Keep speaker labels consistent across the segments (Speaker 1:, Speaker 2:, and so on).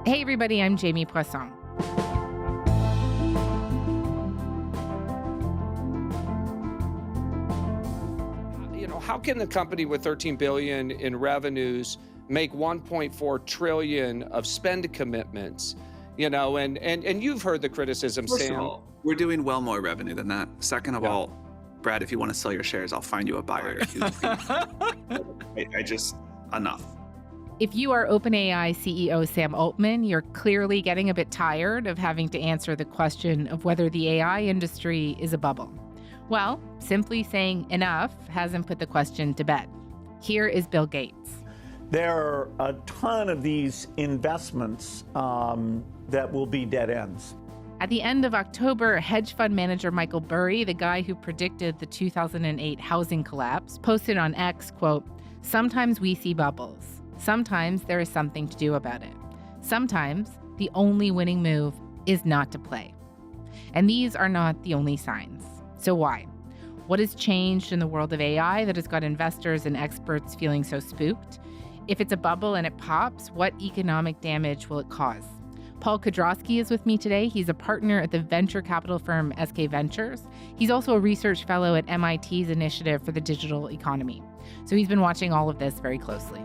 Speaker 1: Hey, everybody, I'm Jamie Poisson.
Speaker 2: How can the company with 13 billion in revenues make 1.4 trillion of spend commitments? And you've heard the criticism,
Speaker 3: First
Speaker 2: Sam.
Speaker 3: of all, we're doing well more revenue than that. Second of all, Brad, if you want to sell your shares, I'll find you a buyer. Enough.
Speaker 1: If you are OpenAI CEO Sam Altman, you're clearly getting a bit tired of having to answer the question of whether the AI industry is a bubble. Well, simply saying enough hasn't put the question to bed. Here is Bill Gates.
Speaker 4: There are a ton of these investments that will be dead ends.
Speaker 1: At the end of October, hedge fund manager Michael Burry, the guy who predicted the 2008 housing collapse, posted on X, quote, "Sometimes we see bubbles. Sometimes there is something to do about it. Sometimes the only winning move is not to play." And these are not the only signs. So why? What has changed in the world of AI that has got investors and experts feeling so spooked? If it's a bubble and it pops, what economic damage will it cause? Paul Kudrowski is with me today. He's a partner at the venture capital firm SK Ventures. He's also a research fellow at MIT's Initiative for the Digital Economy. So he's been watching all of this very closely.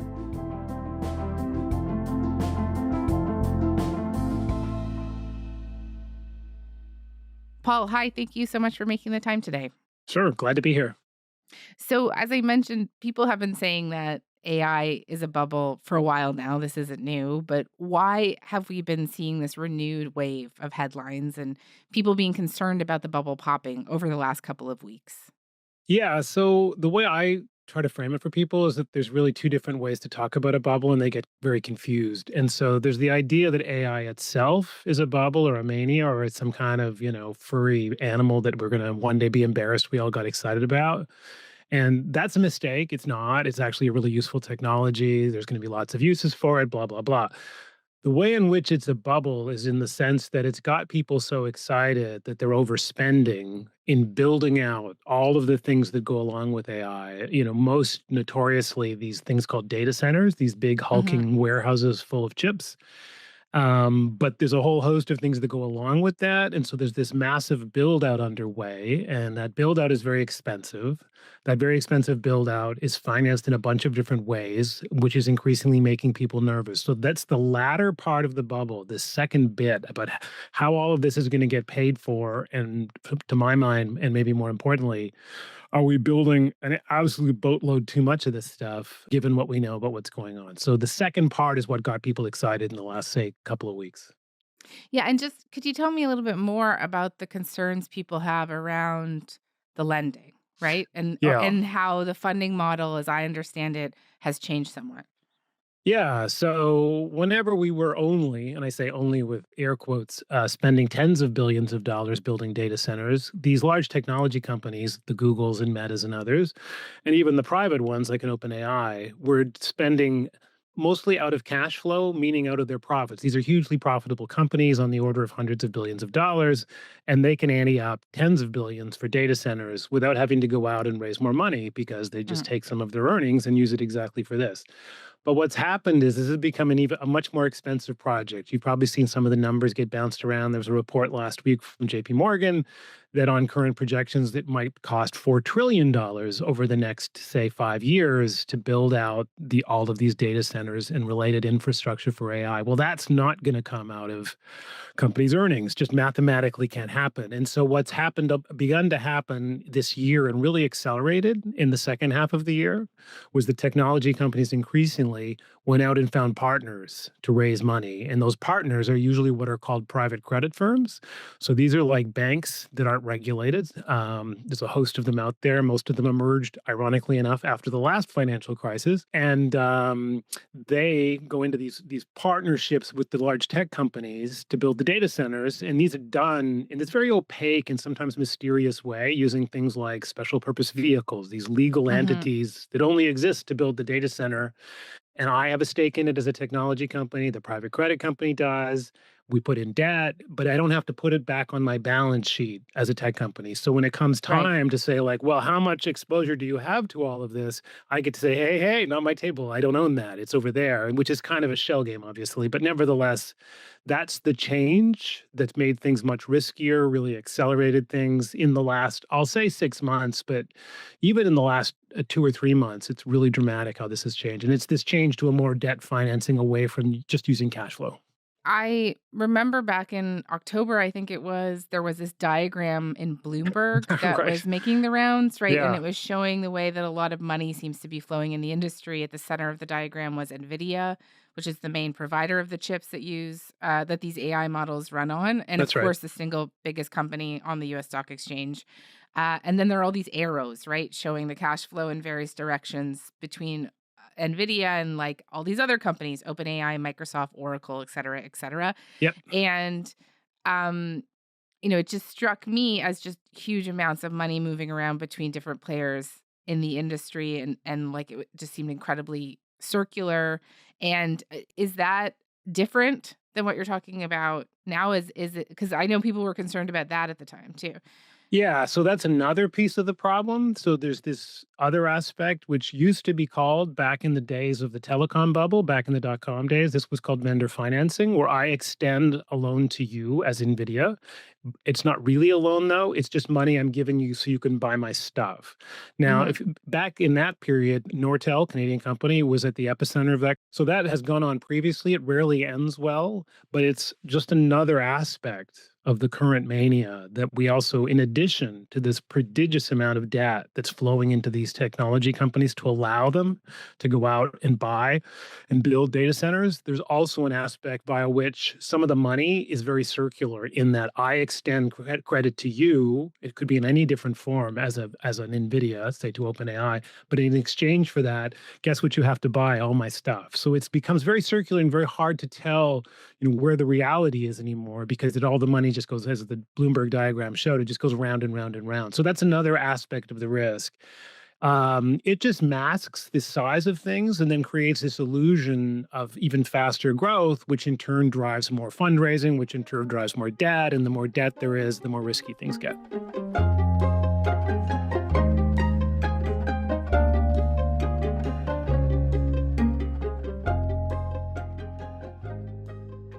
Speaker 1: Paul, hi. Thank you so much for making the time today.
Speaker 5: Sure. Glad to be here.
Speaker 1: So as I mentioned, people have been saying that AI is a bubble for a while now. This isn't new, but why have we been seeing this renewed wave of headlines and people being concerned about the bubble popping over the last couple of weeks?
Speaker 5: Yeah. So the way I try to frame it for people is that there's really two different ways to talk about a bubble and they get very confused. And so there's the idea that AI itself is a bubble or a mania or it's some kind of, furry animal that we're going to one day be embarrassed we all got excited about. And that's a mistake. It's not. It's actually a really useful technology. There's going to be lots of uses for it, blah, blah, blah. The way in which it's a bubble is in the sense that it's got people so excited that they're overspending in building out all of the things that go along with AI. Most notoriously, these things called data centers, these big hulking warehouses full of chips. But there's a whole host of things that go along with that. And so there's this massive build out underway, and that build out is very expensive. That very expensive build out is financed in a bunch of different ways, which is increasingly making people nervous. So that's the latter part of the bubble, the second bit about how all of this is going to get paid for. And to my mind, and maybe more importantly, are we building an absolute boatload too much of this stuff, given what we know about what's going on? So the second part is what got people excited in the last, say, couple of weeks.
Speaker 1: Yeah, and just could you tell me a little bit more about the concerns people have around the lending, right? And how the funding model, as I understand it, has changed somewhat.
Speaker 5: Yeah. So whenever we were only, and I say only with air quotes, spending tens of billions of dollars building data centers, these large technology companies, the Googles and Metas and others, and even the private ones like an OpenAI, were spending mostly out of cash flow, meaning out of their profits. These are hugely profitable companies on the order of hundreds of billions of dollars, and they can ante up tens of billions for data centers without having to go out and raise more money because they just take some of their earnings and use it exactly for this. But what's happened is this has become a much more expensive project. You've probably seen some of the numbers get bounced around. There was a report last week from JP Morgan that on current projections, it might cost $4 trillion over the next, say, 5 years to build out all of these data centers and related infrastructure for AI. Well, that's not going to come out of companies' earnings, just mathematically can't happen. And so what's begun to happen this year and really accelerated in the second half of the year was the technology companies increasingly went out and found partners to raise money. And those partners are usually what are called private credit firms. So these are like banks that aren't regulated. There's a host of them out there. Most of them emerged, ironically enough, after the last financial crisis. And they go into these partnerships with the large tech companies to build the data centers. And these are done in this very opaque and sometimes mysterious way using things like special purpose vehicles, these legal entities that only exist to build the data center. and I have a stake in it as a technology company. The private credit company does. We put in debt, but I don't have to put it back on my balance sheet as a tech company. So when it comes
Speaker 1: Right.
Speaker 5: time to say, like, well, how much exposure do you have to all of this? I get to say, hey, not my table. I don't own that. It's over there, which is kind of a shell game, obviously. But nevertheless, that's the change that's made things much riskier, really accelerated things in the last, I'll say 6 months, but even in the last 2 or 3 months, it's really dramatic how this has changed. And it's this change to a more debt financing away from just using cash flow.
Speaker 1: I remember back in October, I think it was, there was this diagram in Bloomberg that
Speaker 5: Right.
Speaker 1: was making the rounds, right? And
Speaker 5: Yeah.
Speaker 1: it was showing the way that a lot of money seems to be flowing in the industry. At the center of the diagram was NVIDIA, which is the main provider of the chips that these AI models run on. And of
Speaker 5: That's right.
Speaker 1: course, the single biggest company on the US stock exchange. And then there are all these arrows, right? Showing the cash flow in various directions between NVIDIA and like all these other companies, OpenAI, Microsoft, Oracle, et cetera, et cetera.
Speaker 5: Yep.
Speaker 1: And, um, it just struck me as just huge amounts of money moving around between different players in the industry. And like it just seemed incredibly circular. And is that different than what you're talking about now? Is it, because I know people were concerned about that at the time too.
Speaker 5: Yeah, so that's another piece of the problem. So there's this other aspect, which used to be called back in the days of the telecom bubble, back in the dot-com days, this was called vendor financing, where I extend a loan to you as NVIDIA. It's not really a loan, though. It's just money I'm giving you so you can buy my stuff. Now,
Speaker 1: Mhm.
Speaker 5: if back in that period, Nortel, Canadian company, was at the epicenter of that. So that has gone on previously. It rarely ends well, but it's just another aspect of the current mania that we also, in addition to this prodigious amount of debt that's flowing into these technology companies to allow them to go out and buy and build data centers, there's also an aspect via which some of the money is very circular in that I extend credit to you. It could be in any different form as an NVIDIA, say to OpenAI, but in exchange for that, guess what you have to buy? All my stuff. So it becomes very circular and very hard to tell where the reality is anymore because all the money just goes, as the Bloomberg diagram showed, it just goes round and round and round. So that's another aspect of the risk. It just masks the size of things and then creates this illusion of even faster growth, which in turn drives more fundraising, which in turn drives more debt. And the more debt there is, the more risky things get.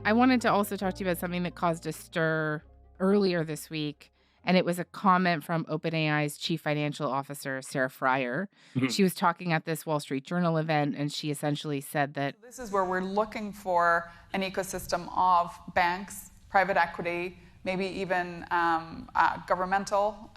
Speaker 1: I wanted to also talk to you about something that caused a stir earlier this week. And it was a comment from OpenAI's chief financial officer, Sarah Fryer.
Speaker 5: Mhm.
Speaker 1: She was talking at this Wall Street Journal event, and she essentially said that
Speaker 6: This is where we're looking for an ecosystem of banks, private equity, maybe even governmental,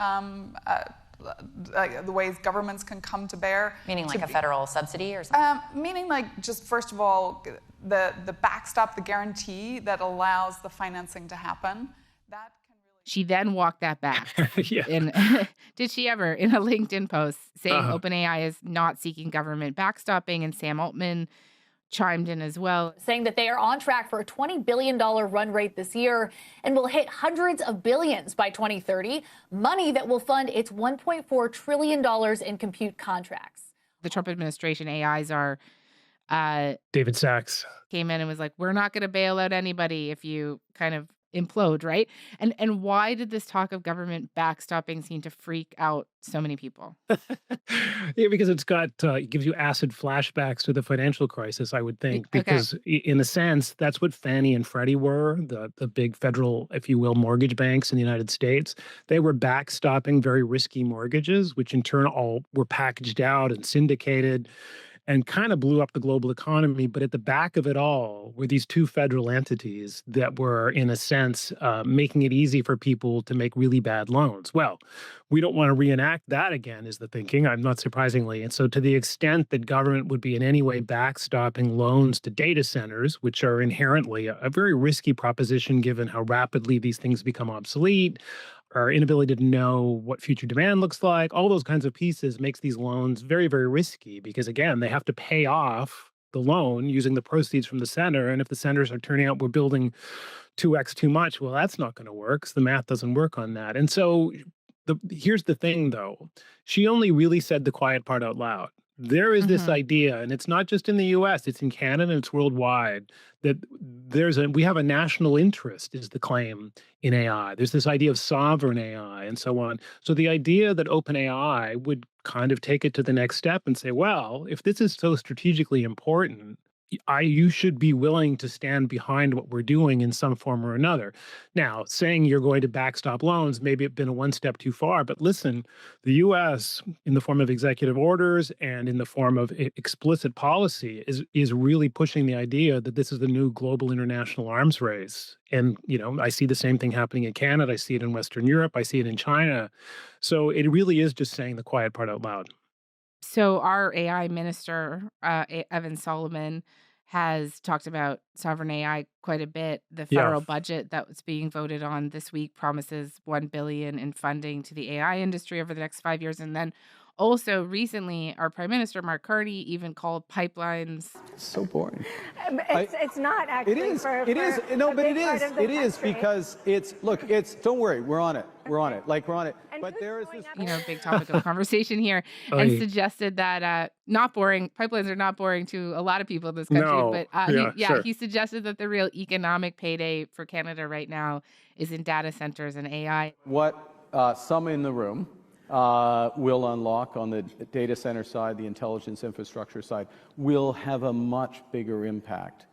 Speaker 6: the ways governments can come to bear.
Speaker 7: Meaning like a federal subsidy or something?
Speaker 6: Meaning like just first of all, the backstop, the guarantee that allows the financing to happen. That can really.
Speaker 1: she then walked that back.
Speaker 5: Yeah.
Speaker 1: And did she ever, in a LinkedIn post, saying
Speaker 5: Uh-huh.
Speaker 1: OpenAI is not seeking government backstopping, and Sam Altman chimed in as well.
Speaker 8: Saying that they are on track for a $20 billion run rate this year and will hit hundreds of billions by 2030, money that will fund its $1.4 trillion in compute contracts.
Speaker 1: The Trump administration AIs are
Speaker 5: David Sachs.
Speaker 1: came in and was like, we're not going to bail out anybody if you kind of implode, right? And why did this talk of government backstopping seem to freak out so many people?
Speaker 5: Yeah, because it gives you acid flashbacks to the financial crisis, I would think,
Speaker 1: Okay.
Speaker 5: because in a sense, that's what Fannie and Freddie were, the big federal, if you will, mortgage banks in the United States. They were backstopping very risky mortgages, which in turn all were packaged out and syndicated and kind of blew up the global economy. But at the back of it all were these two federal entities that were, in a sense, making it easy for people to make really bad loans. Well, we don't want to reenact that again, is the thinking, I'm not surprisingly. And so to the extent that government would be in any way backstopping loans to data centers, which are inherently a very risky proposition given how rapidly these things become obsolete, our inability to know what future demand looks like, all those kinds of pieces makes these loans very, very risky because, again, they have to pay off the loan using the proceeds from the center. And if the centers are turning out we're building 2x too much, well, that's not going to work. So the math doesn't work on that. And so here's the thing, though. She only really said the quiet part out loud. There is this
Speaker 1: Hmm.
Speaker 5: idea, and it's not just in the US, it's in Canada, it's worldwide, that we have a national interest, is the claim in AI. There's this idea of sovereign AI and so on. So the idea that OpenAI would kind of take it to the next step and say, well, if this is so strategically important, you should be willing to stand behind what we're doing in some form or another. Now, saying you're going to backstop loans, maybe it's been a one step too far, but listen, the US, in the form of executive orders and in the form of explicit policy, is really pushing the idea that this is the new global international arms race. And, I see the same thing happening in Canada. I see it in Western Europe. I see it in China. So it really is just saying the quiet part out loud.
Speaker 1: So our AI minister, Evan Solomon, has talked about sovereign AI quite a bit. The
Speaker 5: Yeah.
Speaker 1: federal budget that was being voted on this week promises $1 billion in funding to the AI industry over the next 5 years. And then also recently, our Prime Minister, Mark Carney, even called pipelines.
Speaker 9: So boring.
Speaker 10: It's not actually.
Speaker 9: It is.
Speaker 10: For,
Speaker 9: It is.
Speaker 10: for
Speaker 9: No,
Speaker 10: a
Speaker 9: but it
Speaker 10: big part
Speaker 9: is.
Speaker 10: of the
Speaker 9: It is
Speaker 10: country.
Speaker 9: because it's. Don't worry. We're on it. We're on it. Like we're on it.
Speaker 10: And
Speaker 9: But
Speaker 10: who's
Speaker 9: there is
Speaker 10: going
Speaker 9: this.
Speaker 10: up
Speaker 1: Big topic of conversation here,
Speaker 5: Oh,
Speaker 1: and
Speaker 5: yeah.
Speaker 1: suggested that not boring pipelines are not boring to a lot of people in this country.
Speaker 5: No.
Speaker 1: But
Speaker 5: Sure.
Speaker 1: he suggested that the real economic payday for Canada right now is in data centers and AI.
Speaker 9: What some in the room will unlock on the data center side, the intelligence infrastructure side, will have a much bigger impact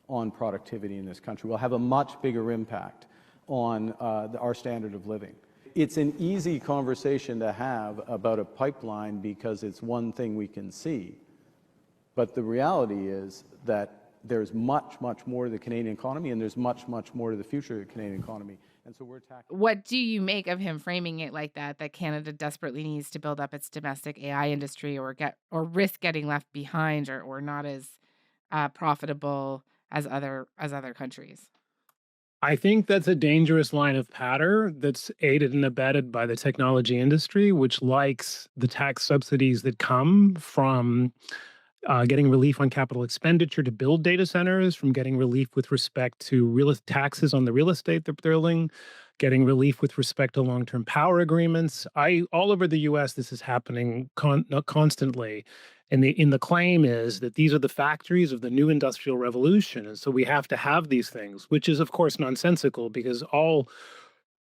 Speaker 9: on productivity in this country. Will have a much bigger impact on our standard of living. It's an easy conversation to have about a pipeline because it's one thing we can see. But the reality is that there's much, much more to the Canadian economy, and there's much, much more to the future of the Canadian economy. And so we're tackling.
Speaker 1: What do you make of him framing it like that Canada desperately needs to build up its domestic AI industry or risk getting left behind or not as profitable as other countries?
Speaker 5: I think that's a dangerous line of patter that's aided and abetted by the technology industry, which likes the tax subsidies that come from getting relief on capital expenditure to build data centers, from getting relief with respect to taxes on the real estate they're building, getting relief with respect to long-term power agreements. All over the U.S., this is happening constantly. And the claim is that these are the factories of the new industrial revolution. And so we have to have these things, which is, of course, nonsensical because all,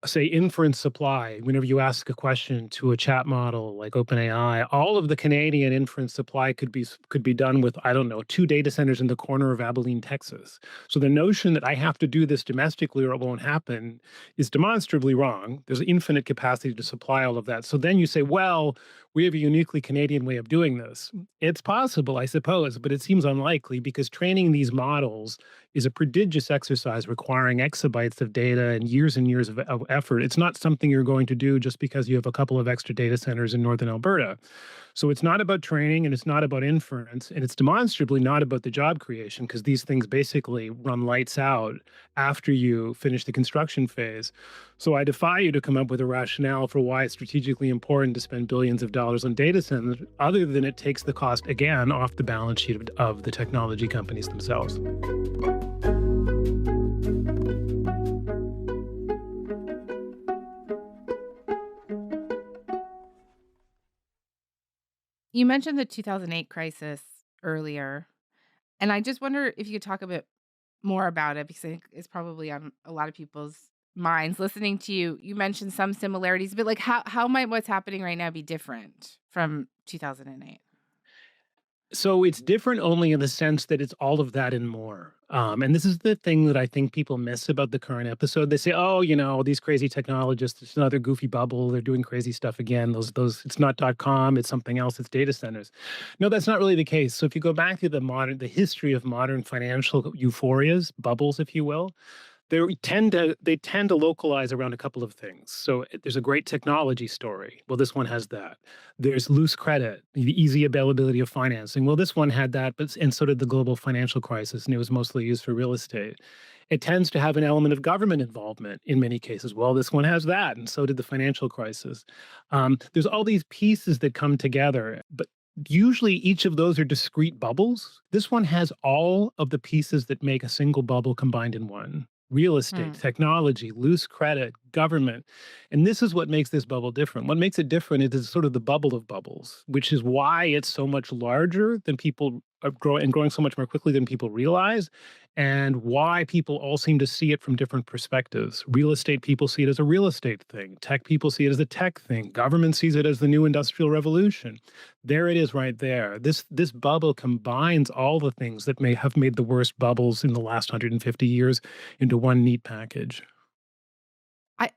Speaker 5: say, inference supply, whenever you ask a question to a chat model like OpenAI, all of the Canadian inference supply could be done with, I don't know, 2 data centers in the corner of Abilene, Texas. So the notion that I have to do this domestically or it won't happen is demonstrably wrong. There's infinite capacity to supply all of that. So then you say, well, we have a uniquely Canadian way of doing this. It's possible, I suppose, but it seems unlikely because training these models is a prodigious exercise requiring exabytes of data and years of effort. It's not something you're going to do just because you have a couple of extra data centers in northern Alberta. So it's not about training and it's not about inference and it's demonstrably not about the job creation because these things basically run lights out after you finish the construction phase. So I defy you to come up with a rationale for why it's strategically important to spend billions of dollars on data centers, other than it takes the cost, again, off the balance sheet of the technology companies themselves.
Speaker 1: You mentioned the 2008 crisis earlier, and I just wonder if you could talk a bit more about it because I think it's probably on a lot of people's minds. Listening to you, you mentioned some similarities, but like how might what's happening right now be different from 2008?
Speaker 5: So it's different only in the sense that it's all of that and more. And this is the thing that I think people miss about the current episode. They say, "Oh, these crazy technologists, it's another goofy bubble. They're doing crazy stuff again. Those, it's not .com, it's something else. It's data centers." No, that's not really the case. So if you go back to the history of modern financial euphorias, bubbles, if you will, they tend to localize around a couple of things. So there's a great technology story. Well, this one has that. There's loose credit, the easy availability of financing. Well, this one had that, and so did the global financial crisis, and it was mostly used for real estate. It tends to have an element of government involvement in many cases. Well, this one has that, and so did the financial crisis. There's all these pieces that come together, but usually each of those are discrete bubbles. This one has all of the pieces that make a single bubble combined in one. real estate, technology, loose credit, government. And this is what makes this bubble different. What makes it different is sort of the bubble of bubbles, which is why it's so much larger than people are growing so much more quickly than people realize, and why people all seem to see it from different perspectives. Real estate people see it as a real estate thing. Tech people see it as a tech thing. Government sees it as the new industrial revolution. There it is right there. This bubble combines all the things that may have made the worst bubbles in the last 150 years into one neat package.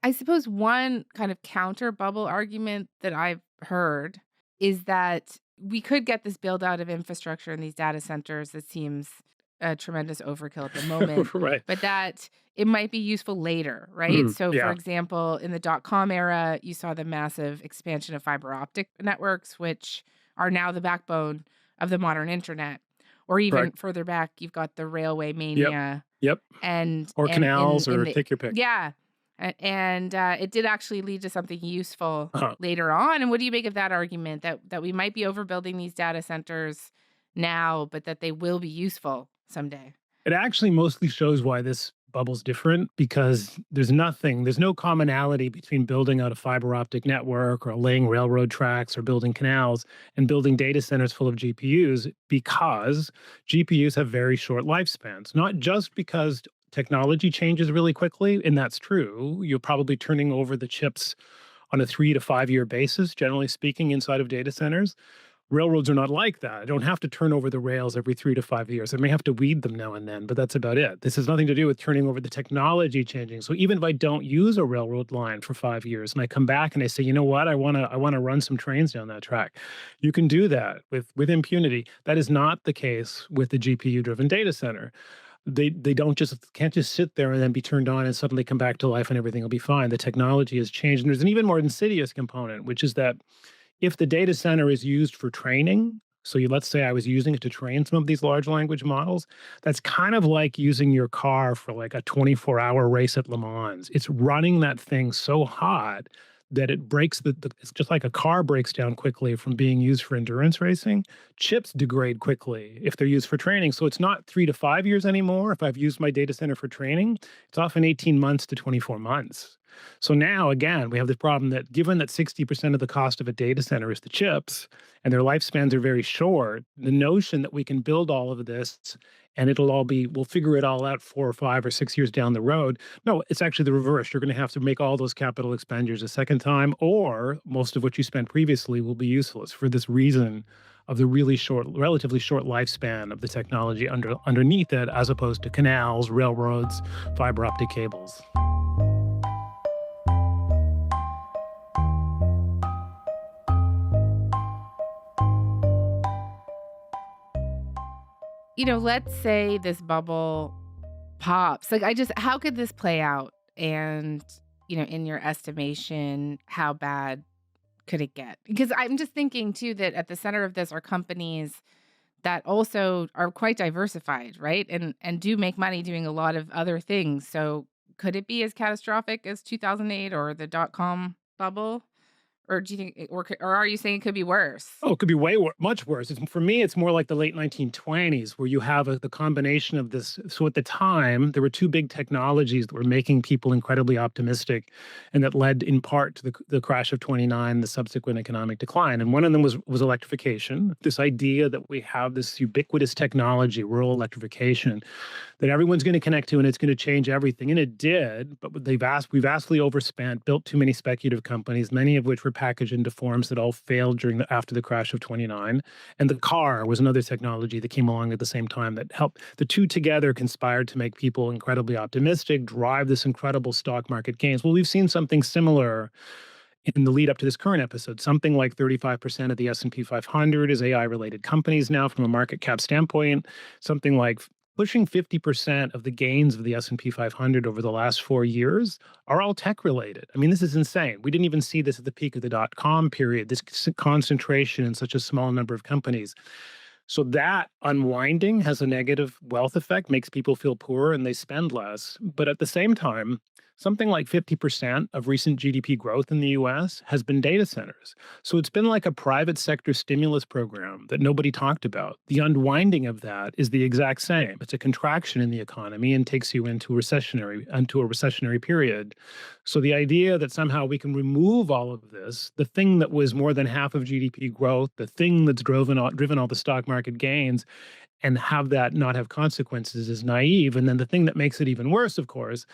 Speaker 1: I suppose one kind of counter bubble argument that I've heard is that we could get this build out of infrastructure in these data centers that seems a tremendous overkill at the moment,
Speaker 5: Right.
Speaker 1: but that it might be useful later, right? So, for
Speaker 5: Yeah.
Speaker 1: example, in the dot-com era, you saw the massive expansion of fiber optic networks, which are now the backbone of the modern internet. Or even
Speaker 5: Right.
Speaker 1: further back, you've got the railway
Speaker 5: Yep.
Speaker 1: mania
Speaker 5: Yep.
Speaker 1: and
Speaker 5: Or
Speaker 1: and
Speaker 5: canals,
Speaker 1: in
Speaker 5: or
Speaker 1: the
Speaker 5: take your pick.
Speaker 1: yeah. And it did actually lead to something useful
Speaker 5: Uh-huh.
Speaker 1: later on. And what do you make of that argument that we might be overbuilding these data centers now, but that they will be useful someday?
Speaker 5: It actually mostly shows why this bubble's different, because there's no commonality between building out a fiber optic network or laying railroad tracks or building canals and building data centers full of GPUs, because GPUs have very short lifespans, not just because technology changes really quickly, and that's true. You're probably turning over the chips on a 3 to 5 year basis, generally speaking, inside of data centers. Railroads are not like that. I don't have to turn over the rails every 3 to 5 years. I may have to weed them now and then, but that's about it. This has nothing to do with turning over the technology changing. So even if I don't use a railroad line for 5 years and I come back and I say, you know what, I want to run some trains down that track, you can do that with impunity. That is not the case with the GPU-driven data center. They can't just sit there and then be turned on and suddenly come back to life and everything will be fine. The technology has changed. And there's an even more insidious component, which is that if the data center is used for training, so let's say I was using it to train some of these large language models, that's kind of like using your car for like a 24-hour race at Le Mans. It's running that thing so hot that it breaks it's just like a car breaks down quickly from being used for endurance racing. Chips degrade quickly if they're used for training. So it's not 3 to 5 years anymore. If I've used my data center for training, it's often 18 months to 24 months. So now, again, we have this problem that given that 60% of the cost of a data center is the chips and their lifespans are very short, the notion that we can build all of this and we'll figure it all out 4 or 5 or 6 years down the road. No, it's actually the reverse. You're going to have to make all those capital expenditures a second time, or most of what you spent previously will be useless for this reason of the relatively short lifespan of the technology underneath it, as opposed to canals, railroads, fiber optic cables.
Speaker 1: Let's say this bubble pops. How could this play out? And, in your estimation, how bad could it get? Because I'm just thinking, too, that at the center of this are companies that also are quite diversified, right? And do make money doing a lot of other things. So could it be as catastrophic as 2008 or the dot-com bubble? Or do you think, or are you saying it could be worse?
Speaker 5: Oh, it could be much worse. For me, it's more like the late 1920s, where you have the combination of this. So at the time, there were two big technologies that were making people incredibly optimistic, and that led in part to the crash of '29, the subsequent economic decline. And one of them was electrification. This idea that we have this ubiquitous technology, rural electrification, that everyone's going to connect to, and it's going to change everything. And it did, but we vastly overspent, built too many speculative companies, many of which were packaged into forms that all failed after the crash of '29. And the car was another technology that came along at the same time that helped. The two together conspired to make people incredibly optimistic, drive this incredible stock market gains. Well, we've seen something similar in the lead up to this current episode. Something like 35% of the S&P 500 is AI-related companies now from a market cap standpoint. Something like pushing 50% of the gains of the S&P 500 over the last 4 years are all tech-related. I mean, this is insane. We didn't even see this at the peak of the dot-com period, this concentration in such a small number of companies. So that unwinding has a negative wealth effect, makes people feel poorer and they spend less. But at the same time, something like 50% of recent GDP growth in the US has been data centers. So it's been like a private sector stimulus program that nobody talked about. The unwinding of that is the exact same. It's a contraction in the economy and takes you into a recessionary period. So the idea that somehow we can remove all of this, the thing that was more than half of GDP growth, the thing that's driven all the stock market gains, and have that not have consequences is naive. And then the thing that makes it even worse, of course,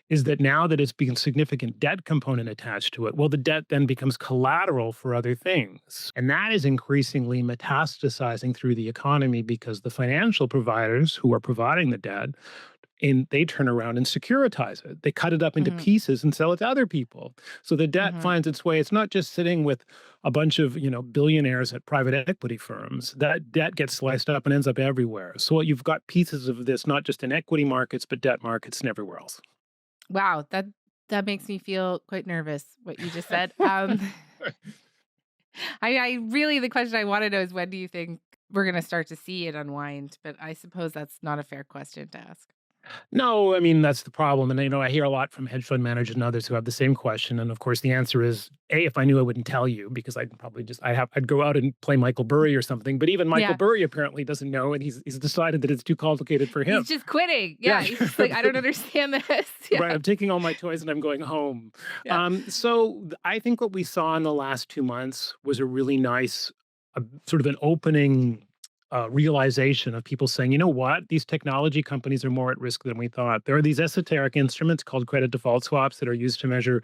Speaker 5: is that now that it's become significant debt component attached to it, well, the debt then becomes collateral for other things. And that is increasingly metastasizing through the economy because the financial providers who are providing the debt, and they turn around and securitize it. They cut it up into pieces and sell it to other people. So the debt finds its way. It's not just sitting with a bunch of, billionaires at private equity firms. That debt gets sliced up and ends up everywhere. So you've got pieces of this, not just in equity markets, but debt markets and everywhere else.
Speaker 1: Wow, that makes me feel quite nervous, what you just said. I really, the question I want to know is, when do you think we're going to start to see it unwind? But I suppose that's not a fair question to ask.
Speaker 5: No, I mean, that's the problem. And, I hear a lot from hedge fund managers and others who have the same question. And of course, the answer is, A, if I knew, I wouldn't tell you, because I'd probably I'd go out and play Michael Burry or something. But even Michael Burry apparently doesn't know. And he's decided that it's too complicated for him.
Speaker 1: He's just quitting. Yeah. He's just like, I don't understand this. Yeah.
Speaker 5: Right. I'm taking all my toys and I'm going home.
Speaker 1: Yeah.
Speaker 5: So I think what we saw in the last 2 months was a really nice, sort of an opening realization of people saying, you know what, these technology companies are more at risk than we thought. There are these esoteric instruments called credit default swaps that are used to measure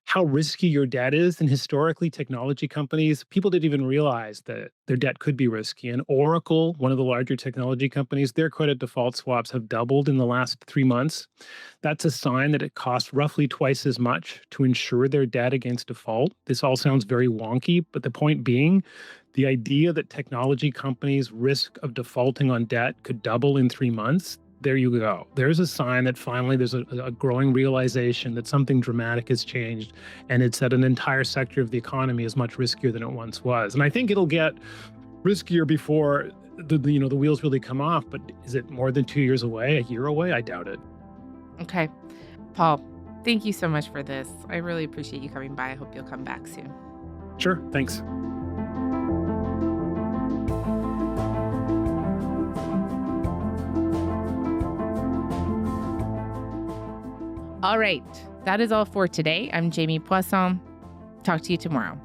Speaker 5: how risky your debt is. And historically, technology companies, people didn't even realize that their debt could be risky. And Oracle, one of the larger technology companies, their credit default swaps have doubled in the last 3 months. That's a sign that it costs roughly twice as much to insure their debt against default. This all sounds very wonky, but the point being, the idea that technology companies' risk of defaulting on debt could double in 3 months, there you go. There's a sign that finally there's a growing realization that something dramatic has changed, and it's that an entire sector of the economy is much riskier than it once was. And I think it'll get riskier before the wheels really come off. But is it more than 2 years away, a year away? I doubt it.
Speaker 1: Okay. Paul, thank you so much for this. I really appreciate you coming by. I hope you'll come back soon.
Speaker 5: Sure. Thanks.
Speaker 1: All right. That is all for today. I'm Jamie Poisson. Talk to you tomorrow.